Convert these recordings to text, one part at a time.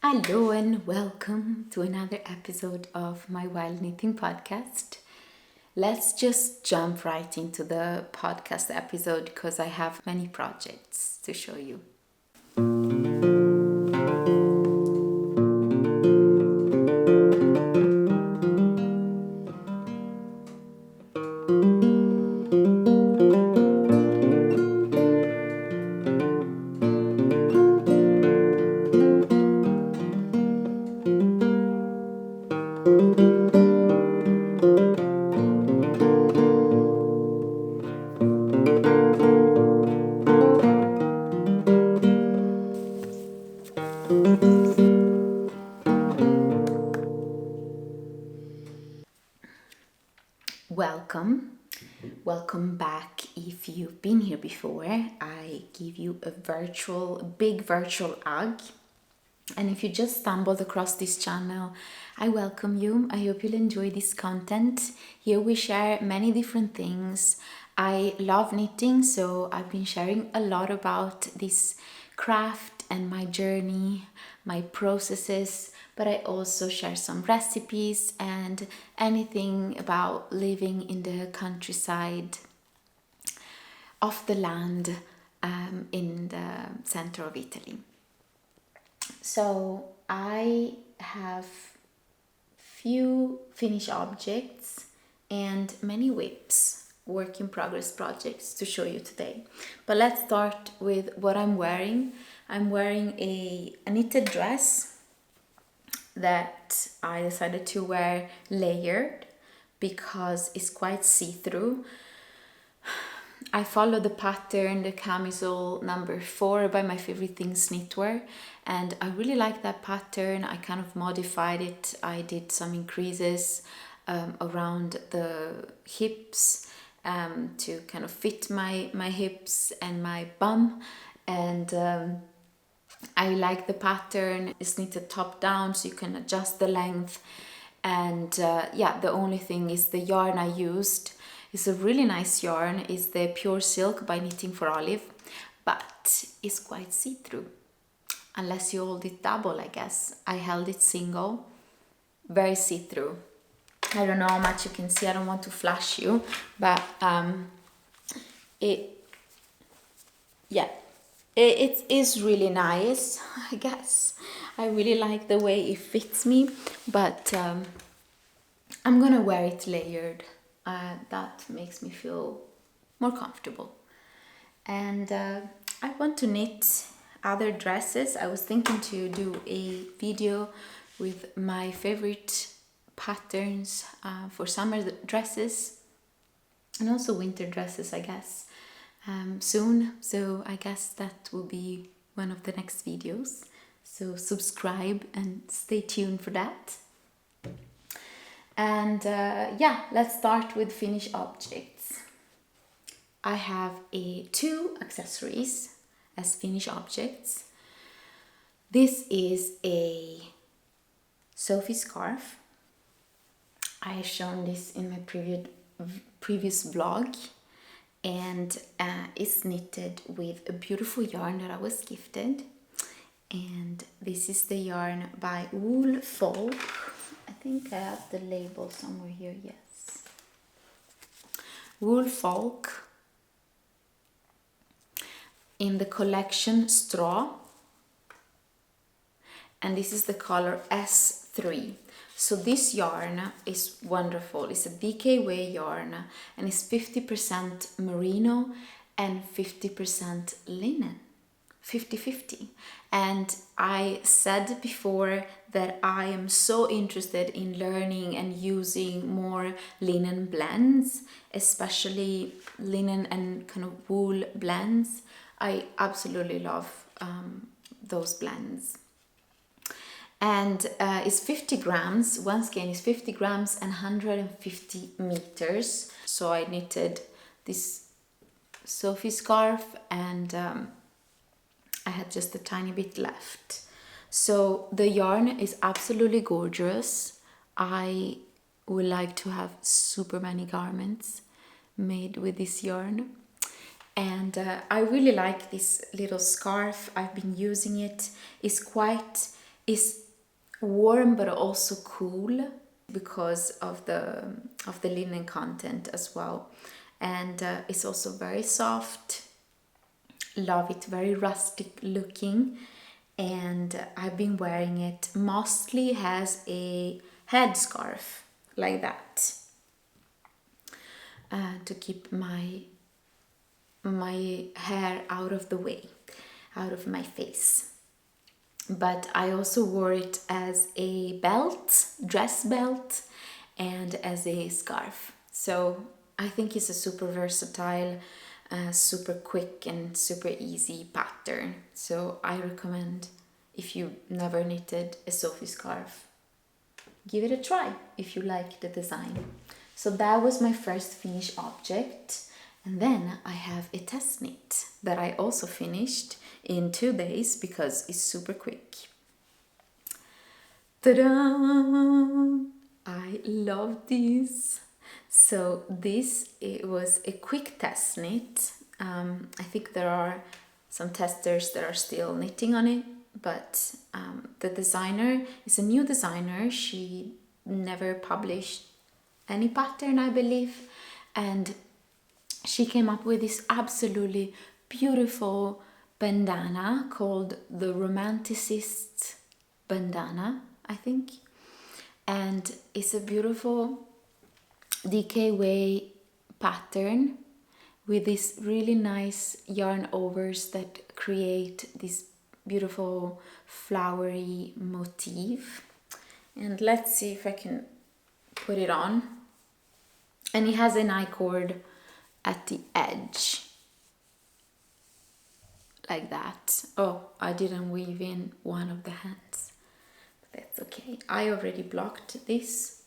Hello and welcome to another episode of my Wild Knitting podcast. Let's just jump right into the podcast episode because I have many projects to show you. Welcome. Welcome back. If you've been here before, I give you a big virtual hug. And if you just stumbled across this channel, I welcome you. I hope you'll enjoy this content. Here we share many different things. I love knitting, so I've been sharing a lot about this craft and my journey, my processes, but I also share some recipes and anything about living in the countryside of the land in the center of Italy. So I have few finished objects and many whips, work in progress projects to show you today. But let's start with what I'm wearing. I'm wearing a knitted dress that I decided to wear layered because it's quite see-through. I follow the pattern, the camisole number 4 by My Favorite Things Knitwear, and I really like that pattern. I kind of modified it. I did some increases around the hips to kind of fit my hips and my bum, and I like the pattern. It's knitted top down, so you can adjust the length. And the only thing is the yarn I used. It's a really nice yarn. It's the Pure Silk by Knitting for Olive, but it's quite see-through. Unless you hold it double, I guess. I held it single, very see-through. I don't know how much you can see. I don't want to flash you, but it is really nice, I guess. I really like the way it fits me, but I'm gonna wear it layered. That makes me feel more comfortable. And I want to knit other dresses. I was thinking to do a video with my favorite patterns for summer dresses and also winter dresses, I guess, soon. So I guess that will be one of the next videos. So subscribe and stay tuned for that. And let's start with finished objects. I have two accessories as finished objects. This is a Sophie scarf. I have shown this in my previous vlog, and it's knitted with a beautiful yarn that I was gifted. And this is the yarn by Wool Folk. I think I have the label somewhere here, yes. Wool Folk in the collection Straw. And this is the color S3. So this yarn is wonderful. It's a DK yarn and it's 50% merino and 50% linen. 50-50. And I said before that I am so interested in learning and using more linen blends, especially linen and kind of wool blends. I absolutely love those blends. And it's 50 grams, one skein is 50 grams and 150 meters. So I knitted this Sophie scarf and I had just a tiny bit left. So the yarn is absolutely gorgeous. I would like to have super many garments made with this yarn. And I really like this little scarf. I've been using it. It's quite is warm but also cool because of the linen content as well. And it's also very soft. Love it, very rustic looking. And I've been wearing it mostly as a headscarf like that, to keep my hair out of the way, out of my face. But I also wore it as a belt, dress belt, and as a scarf. So I think it's a super versatile, super quick and super easy pattern. So I recommend, if you never knitted a Sophie scarf, give it a try if you like the design. So that was my first finished object. And then I have a test knit that I also finished in 2 days because it's super quick. Ta-da! I love this. So this, it was a quick test knit. I think there are some testers that are still knitting on it, but the designer is a new designer. She never published any pattern, I believe, and she came up with this absolutely beautiful bandana called the Romanticist bandana, I think. And it's a beautiful DK pattern with these really nice yarn overs that create this beautiful flowery motif. And let's see if I can put it on. And it has an I-cord at the edge, like that. Oh, I didn't weave in one of the hands, but that's okay. I already blocked this.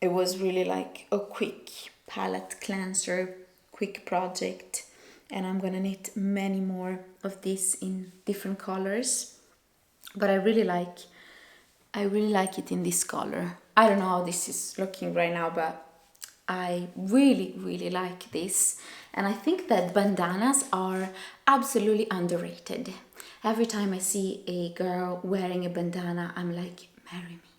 It was really like a quick palette cleanser, quick project, and I'm gonna knit many more of this in different colors. But I really like it in this color. I don't know how this is looking right now, but I really like this. And I think that bandanas are absolutely underrated. Every time I see a girl wearing a bandana, I'm like, marry me.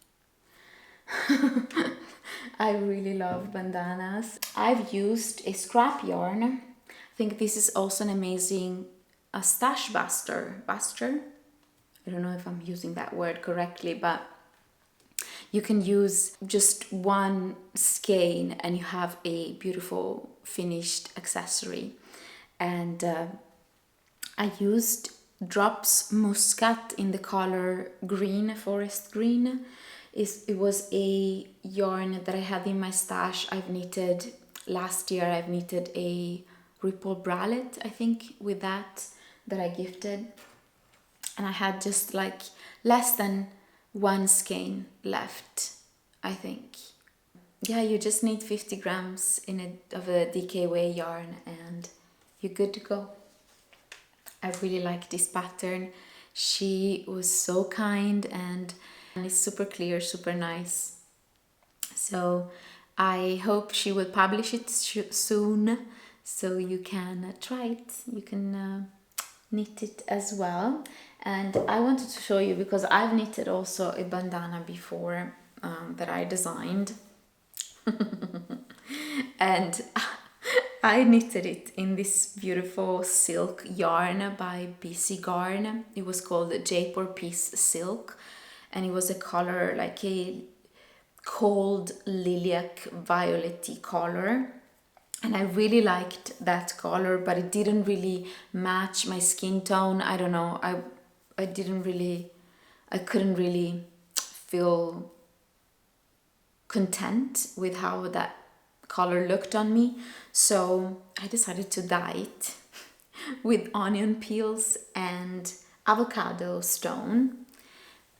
I really love bandanas. I've used a scrap yarn. I think this is also an amazing stash buster. I don't know if I'm using that word correctly, but you can use just one skein and you have a beautiful finished accessory. And I used Drops Muscat in the color green, forest green. It was a yarn that I had in my stash. I've knitted last year. I've knitted a ripple bralette, I think, with that I gifted. And I had just like less than one skein left, I think. Yeah, you just need 50 grams of a DK yarn and you're good to go. I really like this pattern. She was so kind and it's super clear, super nice. So I hope she will publish it soon so you can try it. You can knit it as well. And I wanted to show you because I've knitted also a bandana before that I designed. And I knitted it in this beautiful silk yarn by BC Garn. It was called Jaipur Peace Silk, and it was a color like a cold lilac violet-y color. And I really liked that color, but it didn't really match my skin tone. I don't know, I couldn't really feel content with how that color looked on me. So I decided to dye it with onion peels and avocado stone.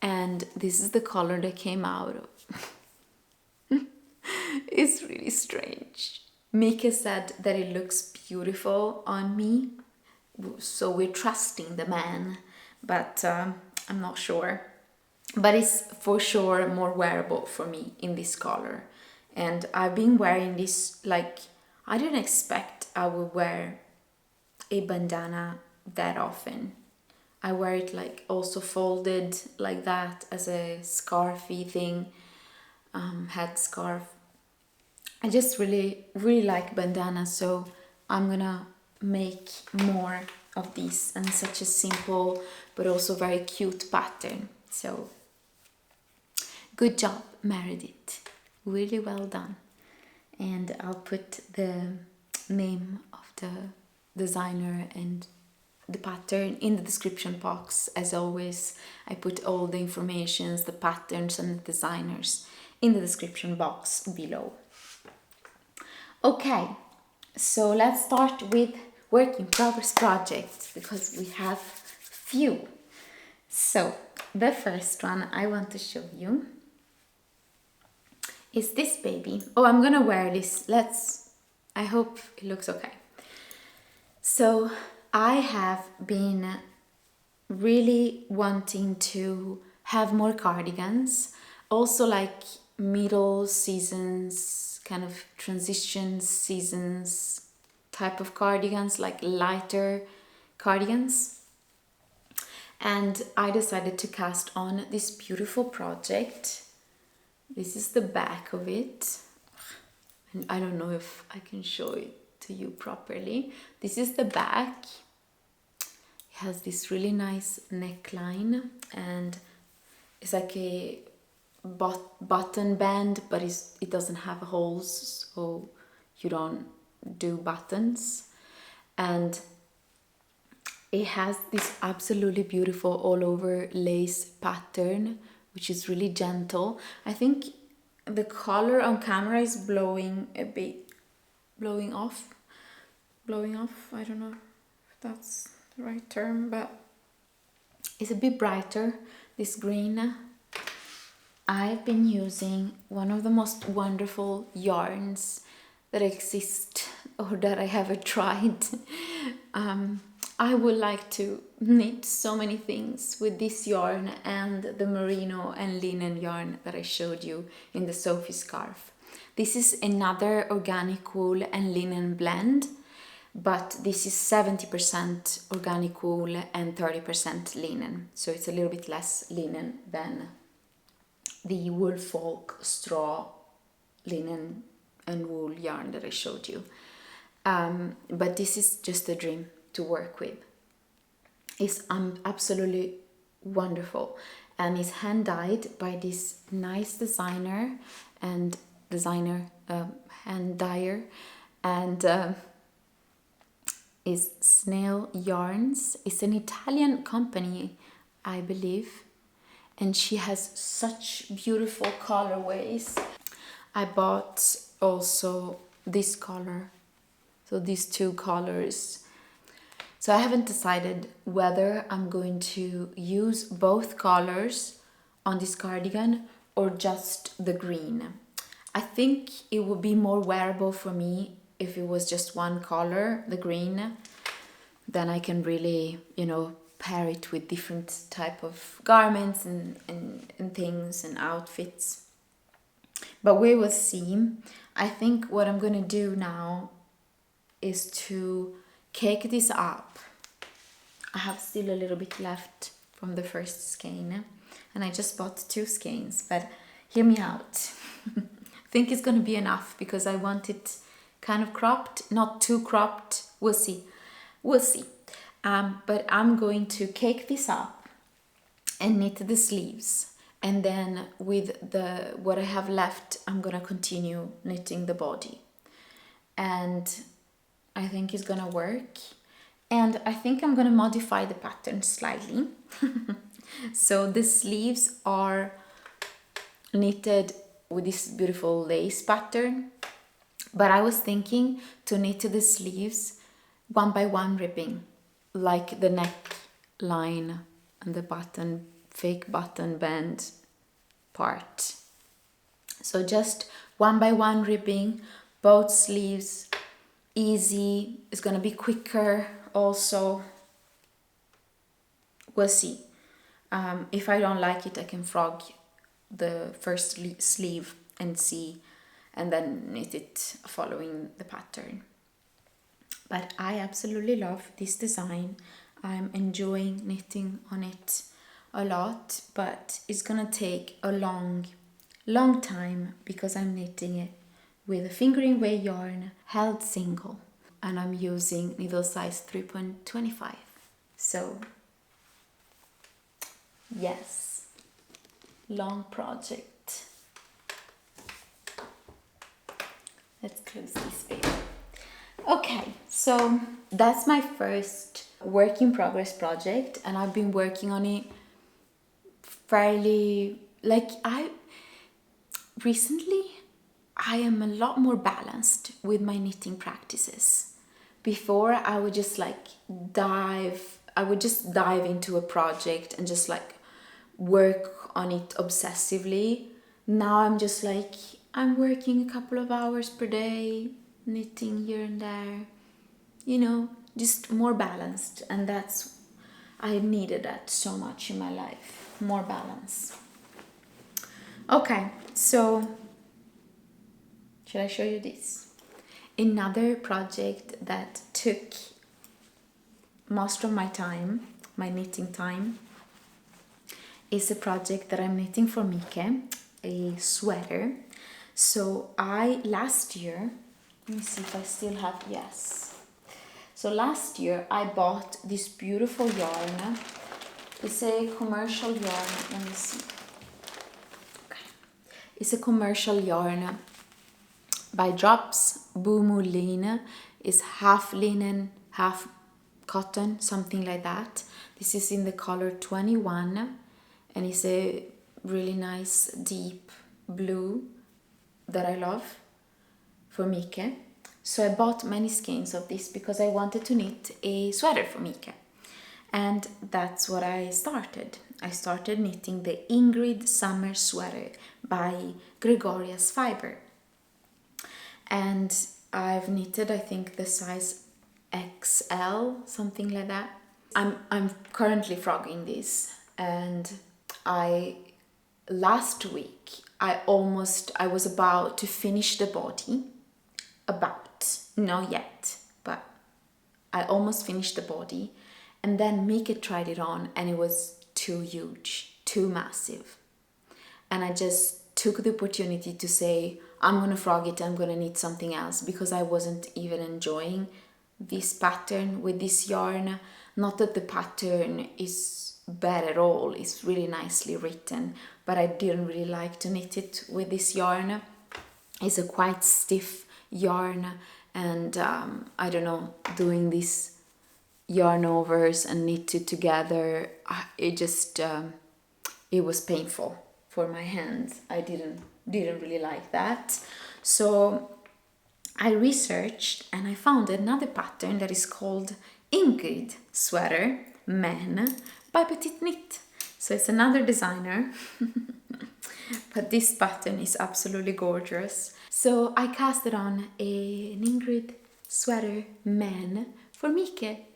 And this is the color that came out. It's really strange. Micke said that it looks beautiful on me, so we're trusting the man, but I'm not sure. But it's for sure more wearable for me in this color. And I've been wearing this, like, I didn't expect I would wear a bandana that often. I wear it like also folded like that as a scarfy thing, head scarf. I just really like bandanas, so I'm gonna make more of these, and such a simple but also very cute pattern. So good job, Meredith, really well done. And I'll put the name of the designer and the pattern in the description box. As always, I put all the informations, the patterns and the designers in the description box below. Okay, so let's start with work in progress projects, because we have few. So the first one I want to show you is this baby. Oh, I'm gonna wear this. I hope it looks okay. So I have been really wanting to have more cardigans, also like middle seasons, kind of transition seasons type of cardigans, like lighter cardigans. And I decided to cast on this beautiful project. This is the back of it. And I don't know if I can show it to you properly. This is the back. It has this really nice neckline, and it's like a button band, but it doesn't have holes, so you don't do buttons. And it has this absolutely beautiful all over lace pattern, which is really gentle. I think the color on camera is blowing off. I don't know if that's the right term, but it's a bit brighter, this green. I've been using one of the most wonderful yarns that exist or that I ever tried. I would like to knit so many things with this yarn and the merino and linen yarn that I showed you in the Sophie scarf. This is another organic wool and linen blend, but this is 70% organic wool and 30% linen. So it's a little bit less linen than the Woolfolk straw linen and wool yarn that I showed you. But this is just a dream to work with. It's absolutely wonderful, and it's hand dyed by this nice designer and hand dyer, and is Snail Yarns. It's an Italian company, I believe, and she has such beautiful colorways. I bought also this color, so these two colors. So I haven't decided whether I'm going to use both colors on this cardigan or just the green. I think it would be more wearable for me if it was just one color, the green. Then I can really, pair it with different type of garments and things and outfits. But we will see. I think what I'm going to do now is to cake this up. I have still a little bit left from the first skein, and I just bought 2 skeins, but hear me out. I think it's going to be enough because I want it kind of cropped, not too cropped. We'll see. But I'm going to cake this up and knit the sleeves, and then with what I have left, I'm going to continue knitting the body. And I think it's gonna work, and I think I'm gonna modify the pattern slightly. So the sleeves are knitted with this beautiful lace pattern, but I was thinking to knit the sleeves 1 by 1 ribbing, like the neck line and the fake button band part. So just 1 by 1 ribbing, both sleeves. Easy, it's gonna be quicker also. We'll see. If I don't like it, I can frog the first sleeve and then knit it following the pattern. But I absolutely love this design. I'm enjoying knitting on it a lot, but it's gonna take a long time because I'm knitting it with a fingering weight yarn held single, and I'm using needle size 3.25. So yes, long project. Let's close this bit. Okay, so that's my first work in progress project, and I've been working on it fairly, recently I am a lot more balanced with my knitting practices. Before I would just dive into a project and just like work on it obsessively. Now I'm just like, I'm working a couple of hours per day, knitting here and there, just more balanced. And I needed that so much in my life, more balance. Okay, so should I show you this? Another project that took most of my time, my knitting time, is a project that I'm knitting for Micke, a sweater. So last year, let me see if I still have, yes. So last year I bought this beautiful yarn. It's a commercial yarn, let me see. Okay. It's a commercial yarn by Drops. Boomulin is half linen, half cotton, something like that. This is in the color 21, and it's a really nice deep blue that I love for Micke. So I bought many skeins of this because I wanted to knit a sweater for Micke. And that's what I started. I started knitting the Ingrid Summer Sweater by Gregoria's Fiber. And I've knitted, I think, the size XL, something like that. I'm currently frogging this, and last week I was about to finish the body. Not yet, but I almost finished the body, and then Micke tried it on and it was too huge, too massive. And I just took the opportunity to say, I'm gonna frog it, I'm gonna knit something else, because I wasn't even enjoying this pattern with this yarn. Not that the pattern is bad at all, it's really nicely written, but I didn't really like to knit it with this yarn. It's a quite stiff yarn, and I don't know, doing these yarn overs and knit it together, it was painful for my hands. I didn't really like that. So I researched and I found another pattern that is called Ingrid Sweater Men by Petite Knit. So it's another designer, but this pattern is absolutely gorgeous. So I casted on an Ingrid Sweater Men for Micke,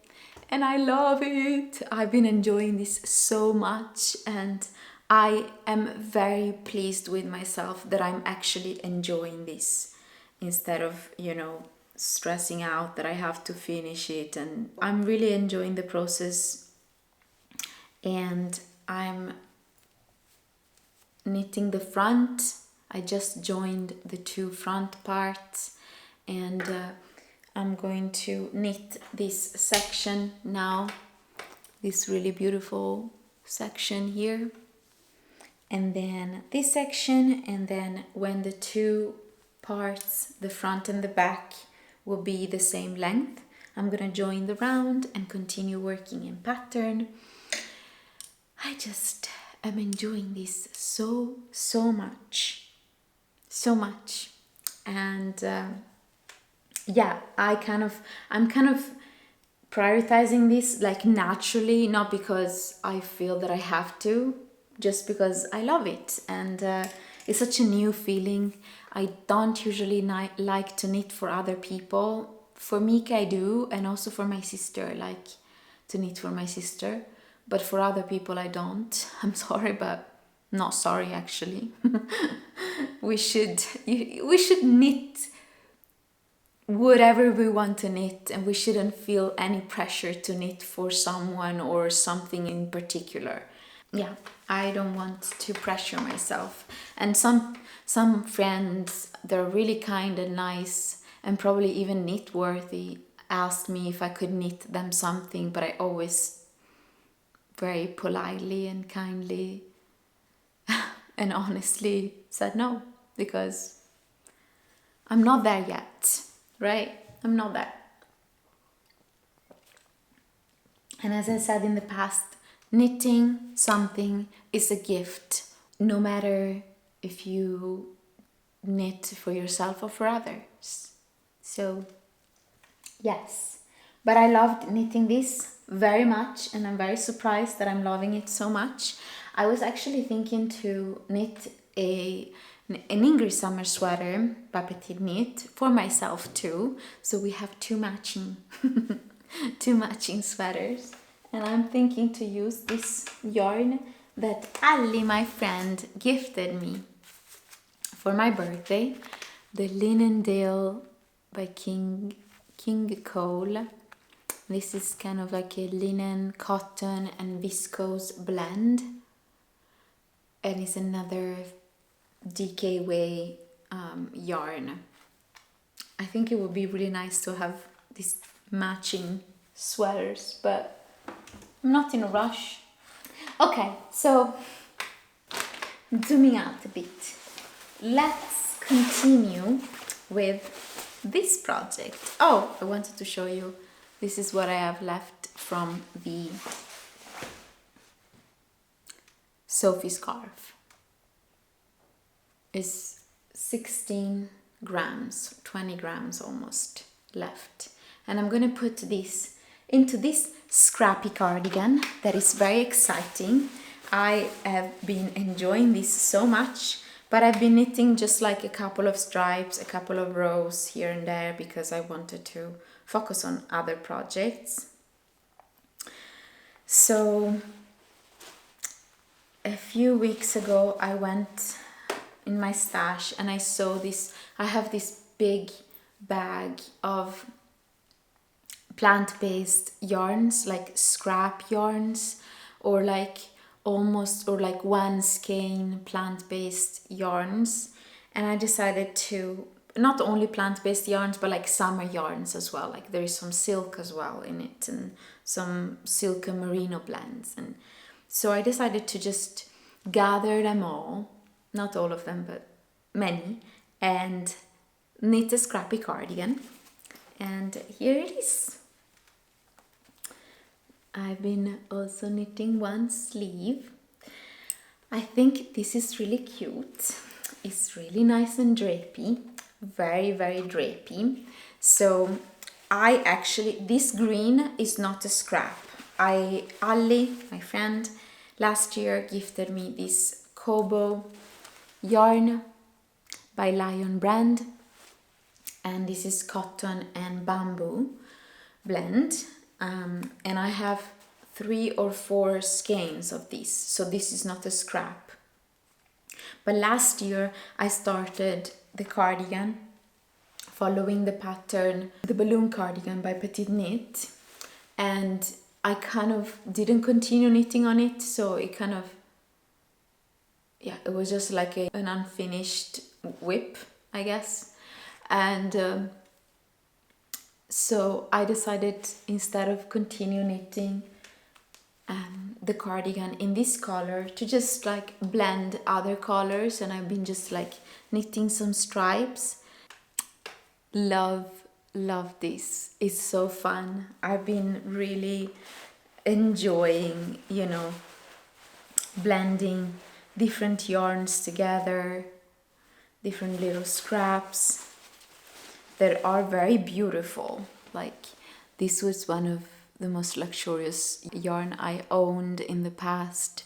and I love it. I've been enjoying this so much, and I am very pleased with myself that I'm actually enjoying this instead of, stressing out that I have to finish it. And I'm really enjoying the process, and I'm knitting the front. I just joined the two front parts, and I'm going to knit this section now, this really beautiful section here, and then this section, and then when the two parts, the front and the back, will be the same length, I'm gonna join the round and continue working in pattern. I just am enjoying this so much, and I'm kind of prioritizing this like naturally, not because I feel that I have to, just because I love it, and it's such a new feeling. I don't usually like to knit for other people. For Micke I do, and also for my sister, I like to knit for my sister, but for other people I don't. I'm sorry, but not sorry actually. we should knit whatever we want to knit, and we shouldn't feel any pressure to knit for someone or something in particular. Yeah, I don't want to pressure myself. And some friends, they're really kind and nice and probably even knit worthy, asked me if I could knit them something, but I always very politely and kindly and honestly said no, because I'm not there yet, right? I'm not there. And as I said in the past, knitting something is a gift, no matter if you knit for yourself or for others. So, yes. But I loved knitting this very much, and I'm very surprised that I'm loving it so much. I was actually thinking to knit an English summer sweater by Petit Knit for myself too. So we have two matching sweaters. And I'm thinking to use this yarn that Ali, my friend, gifted me for my birthday, the Linendale by King Cole. This is kind of like a linen, cotton and viscose blend, and it's another DK yarn. I think it would be really nice to have these matching sweaters, but I'm not in a rush. Okay, so zooming out a bit, let's continue with this project. Oh, I wanted to show you, this is what I have left from the Sophie scarf. It's 16 grams, 20 grams almost left. And I'm gonna put this into this scrappy cardigan that is very exciting. I have been enjoying this so much, but I've been knitting just like a couple of stripes, a couple of rows here and there because I wanted to focus on other projects. So a few weeks ago I went in my stash and I saw this. I have this big bag of plant-based yarns, like scrap yarns, or like almost, or like one skein plant-based yarns. And I decided to, not only plant-based yarns, but like summer yarns as well. Like there is some silk as well in it, and some silk and merino blends. And so I decided to just gather them all, not all of them, but many, and knit a scrappy cardigan. And here it is. I've been also knitting one sleeve. I think this is really cute. It's really nice and drapey, very, very drapey. So I actually, this green is not a scrap. Ali, my friend, last year gifted me this Kobo yarn by Lion brand, and this is cotton and bamboo blend, and I have 3 or 4 skeins of this, so this is not a scrap. But last year I started the cardigan following the pattern, the balloon cardigan by Petit Knit, and I kind of didn't continue knitting on it, so it kind of, yeah, it was just like an unfinished whip, I guess. And so I decided, instead of continue knitting the cardigan in this color, to just like blend other colors, and I've been just like knitting some stripes. Love this. It's so fun. I've been really enjoying, you know, blending different yarns together, different little scraps that are very beautiful. Like this was one of the most luxurious yarn I owned in the past,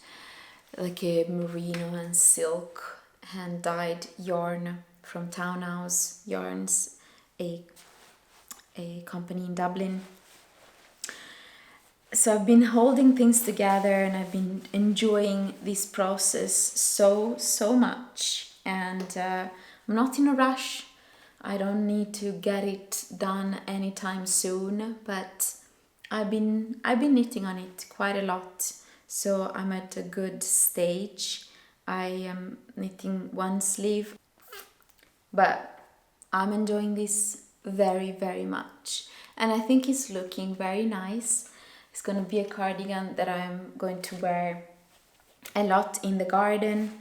like a merino and silk hand-dyed yarn from Townhouse Yarns, a company in Dublin. So I've been holding things together and I've been enjoying this process so much, and I'm not in a rush. I don't need to get it done anytime soon, but I've been knitting on it quite a lot, so I'm at a good stage. I am knitting one sleeve, but I'm enjoying this very, very much, and I think it's looking very nice. It's gonna be a cardigan that I'm going to wear a lot in the garden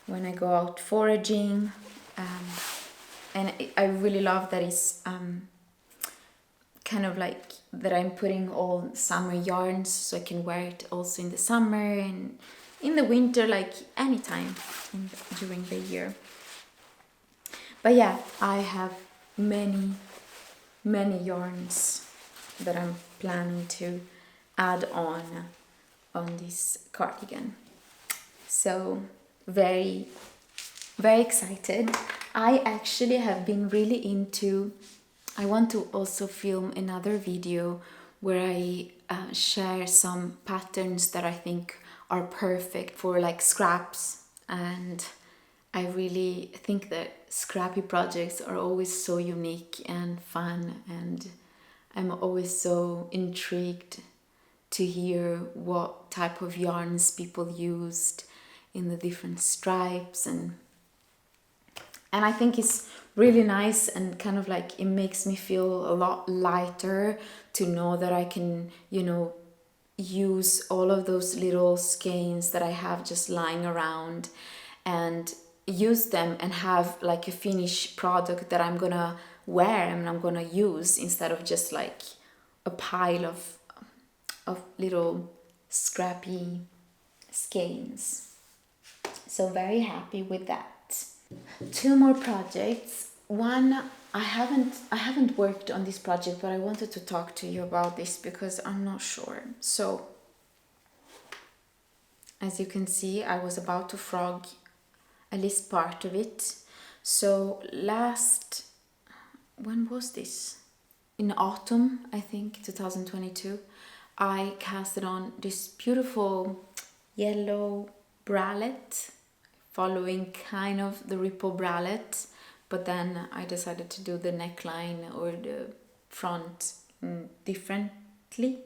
when I go out foraging, um, and I really love that it's kind of like that I'm putting all summer yarns, so I can wear it also in the summer and in the winter, like anytime during the year. But yeah, I have many yarns that I'm planning to add on this cardigan. So very excited. I actually have been really into, I want to also film another video where I share some patterns that I think are perfect for like scraps, and I really think that scrappy projects are always so unique and fun, and I'm always so intrigued to hear what type of yarns people used in the different stripes, and I think it's really nice, and kind of like it makes me feel a lot lighter to know that I can, use all of those little skeins that I have just lying around and use them and have like a finished product that I'm gonna wear and I'm gonna use, instead of just like a pile of little scrappy skeins. So very happy with that. Two more projects. One, I haven't worked on this project, but I wanted to talk to you about this because I'm not sure. So as you can see, I was about to frog at least part of it. So when was this? In autumn, I think 2022, I casted on this beautiful yellow bralette, following kind of the ripple bralette, but then I decided to do the neckline or the front differently,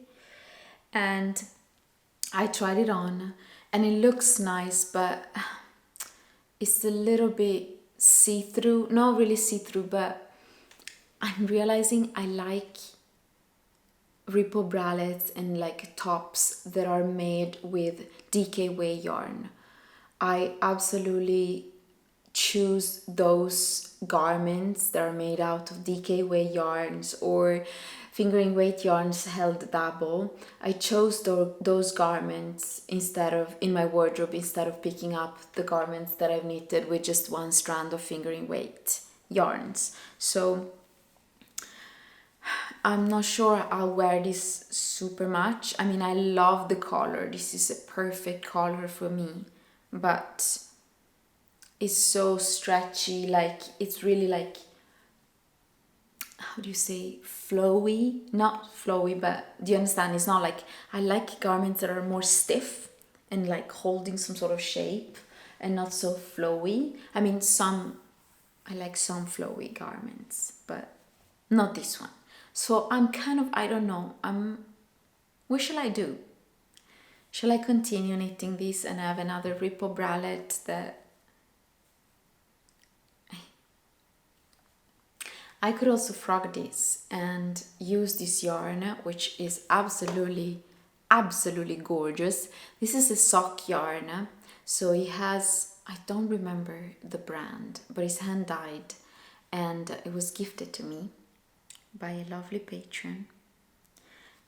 and I tried it on and it looks nice, but it's a little bit see-through, not really see-through, but I'm realizing I like ripple bralettes and like tops that are made with DKW yarn. I absolutely choose those garments that are made out of DKW yarns or fingering weight yarns held double. I chose those garments instead of in my wardrobe, instead of picking up the garments that I've knitted with just one strand of fingering weight yarns. So I'm not sure I'll wear this super much. I mean, I love the color. This is a perfect color for me, but it's so stretchy. Like, it's really like, how do you say, flowy? Not flowy, but do you understand? It's not like, I like garments that are more stiff and like holding some sort of shape and not so flowy. I mean, I like some flowy garments, but not this one. So I'm kind of, I don't know, what shall I do? Shall I continue knitting this and have another ripple bralette that I could also frog this and use this yarn, which is absolutely gorgeous. This is a sock yarn, so it has, I don't remember the brand, but it's hand dyed, and it was gifted to me by a lovely patron,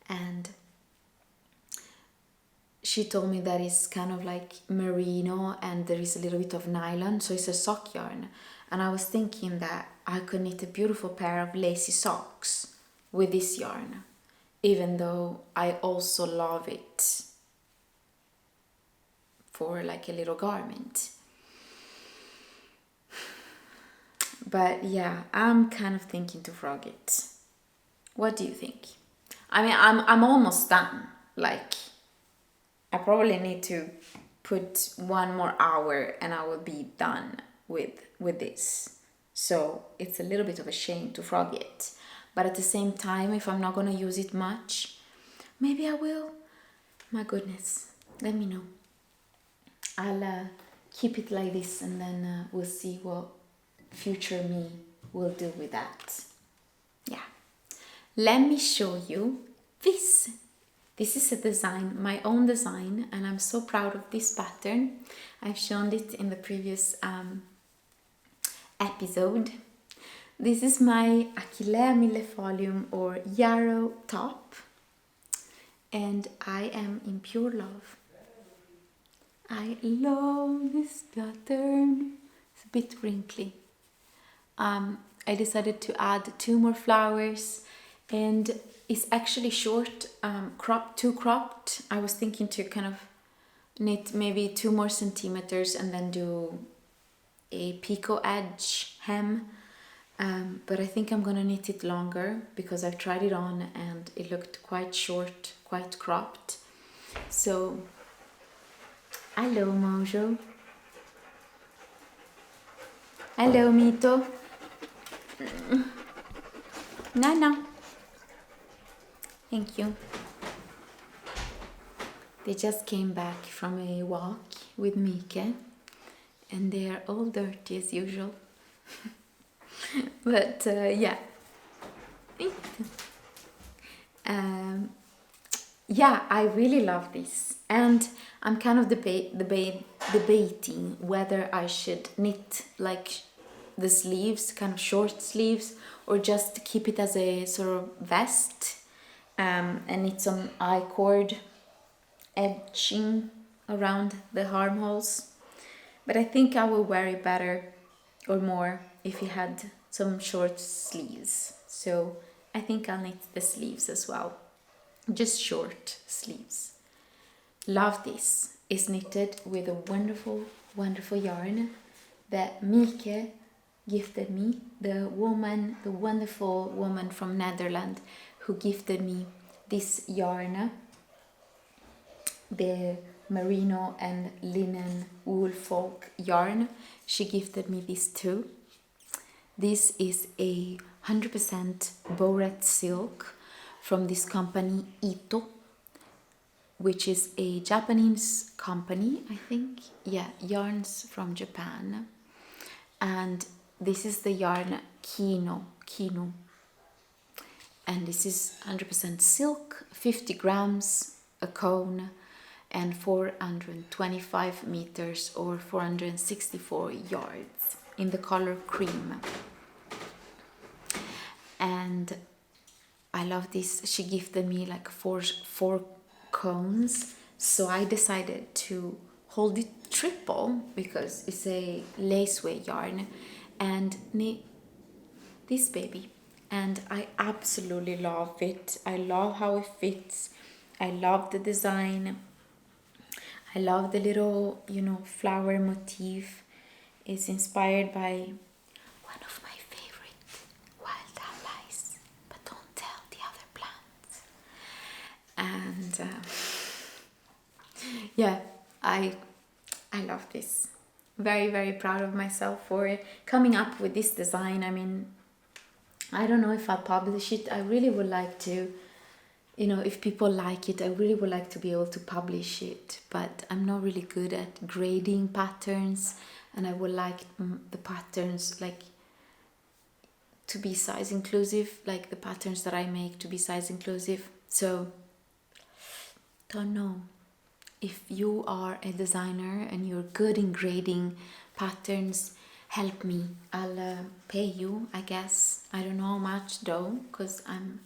and she told me that it's kind of like merino and there is a little bit of nylon, so it's a sock yarn. And I was thinking that I could knit a beautiful pair of lacy socks with this yarn, even though I also love it for like a little garment. But yeah, I'm kind of thinking to frog it. What do you think? I mean, I'm almost done. Like, I probably need to put one more hour and I will be done with this. So it's a little bit of a shame to frog it. But at the same time, if I'm not gonna use it much, maybe I will. My goodness, let me know. I'll keep it like this, and then we'll see what future me will do with that. Yeah. Let me show you this. This is a design, my own design, and I'm so proud of this pattern. I've shown it in the previous episode. This is my Achillea millefolium or yarrow top, and I am in pure love. I love this pattern. It's a bit wrinkly. I decided to add 2 more flowers, and it's actually short, too cropped. I was thinking to kind of knit maybe 2 more centimeters and then do a picot edge hem, but I think I'm gonna knit it longer because I've tried it on and it looked quite short, quite cropped. So, hello Mojo. Hello Mito. Nana. Thank you. They just came back from a walk with Micke, and they are all dirty as usual. But yeah. Yeah, I really love this, and I'm kind of debating whether I should knit like the sleeves, kind of short sleeves, or just keep it as a sort of vest, and knit some I-cord edging around the armholes. But I think I will wear it better or more if it had some short sleeves. So I think I'll knit the sleeves as well. Just short sleeves. Love this. It's knitted with a wonderful, wonderful yarn that Micke gifted me, the wonderful woman from Netherlands who gifted me this yarn, the merino and linen wool folk yarn. She gifted me this too. This is a 100% Boret silk from this company Ito, which is a Japanese company, I think. Yeah, yarns from Japan. And this is the yarn Kino. And this is 100% silk, 50 grams, a cone, and 425 meters or 464 yards in the color cream. And I love this. She gifted me like four cones, so I decided to hold it triple because it's a laceway yarn and knit this baby. And I absolutely love it. I love how it fits. I love the design. I love the little, flower motif. It's inspired by one of my favorite wild allies, but don't tell the other plants. And yeah, I love this. Very, very proud of myself for coming up with this design. I mean, I don't know if I'll publish it. I really would like to, if people like it, I really would like to be able to publish it. But I'm not really good at grading patterns, and I would like the patterns to be size inclusive, like the patterns that I make to be size inclusive. So, don't know. If you are a designer and you're good in grading patterns, help me. I'll pay you, I guess. I don't know how much though, because I'm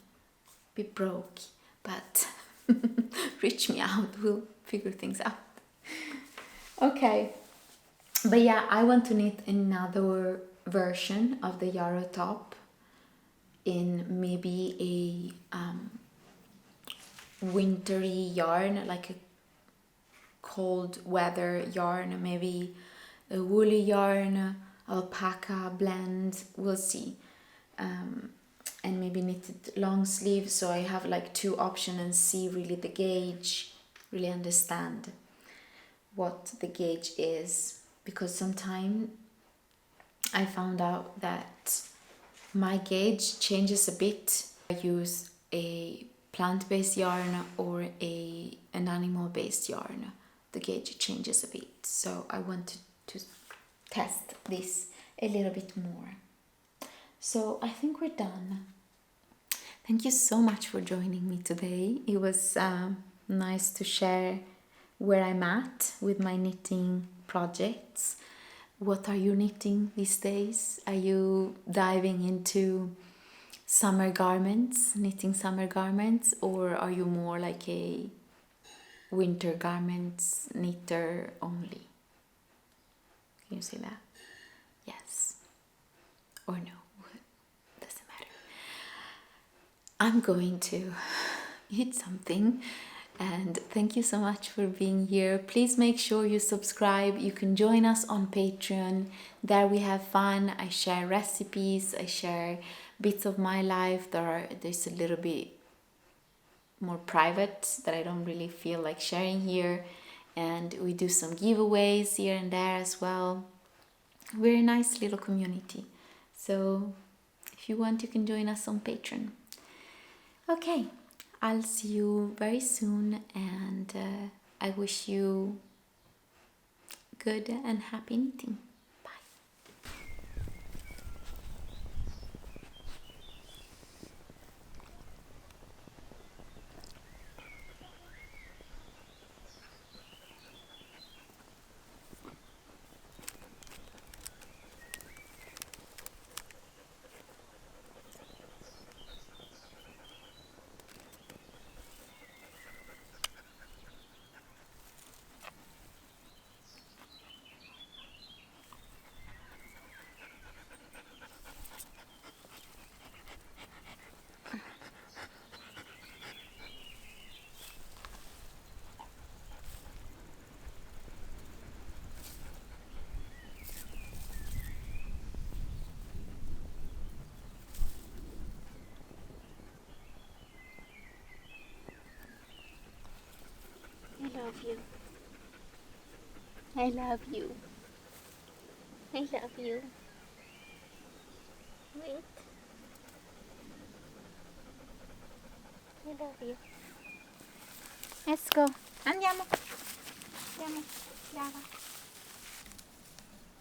a bit broke. But reach me out, we'll figure things out. Okay. But yeah, I want to knit another version of the yarrow top in maybe a wintry yarn, like a cold weather yarn, maybe a woolly yarn, alpaca blend, we'll see. And maybe knitted long sleeve, so I have like 2 options and see really the gauge, really understand what the gauge is, because sometimes I found out that my gauge changes a bit. I use a plant-based yarn or an animal-based yarn. The gauge changes a bit, so I wanted to test this a little bit more. So I think we're done. Thank you so much for joining me today. It was nice to share where I'm at with my knitting projects. What are you knitting these days? Are you diving into summer garments, knitting summer garments, or are you more like a winter garments knitter only? Can you see that? Yes or no? Doesn't matter. I'm going to eat something, and thank you so much for being here. Please make sure you subscribe. You can join us on Patreon. There we have fun. I share recipes, I share bits of my life there's a little bit more private that I don't really feel like sharing here, and we do some giveaways here and there as well. We're a nice little community, so if you want, you can join us on Patreon. Okay, I'll see you very soon, and I wish you good and happy knitting. I love you. I love you. I love you. Wait. I love you. Let's go. Andiamo. Andiamo. Brava.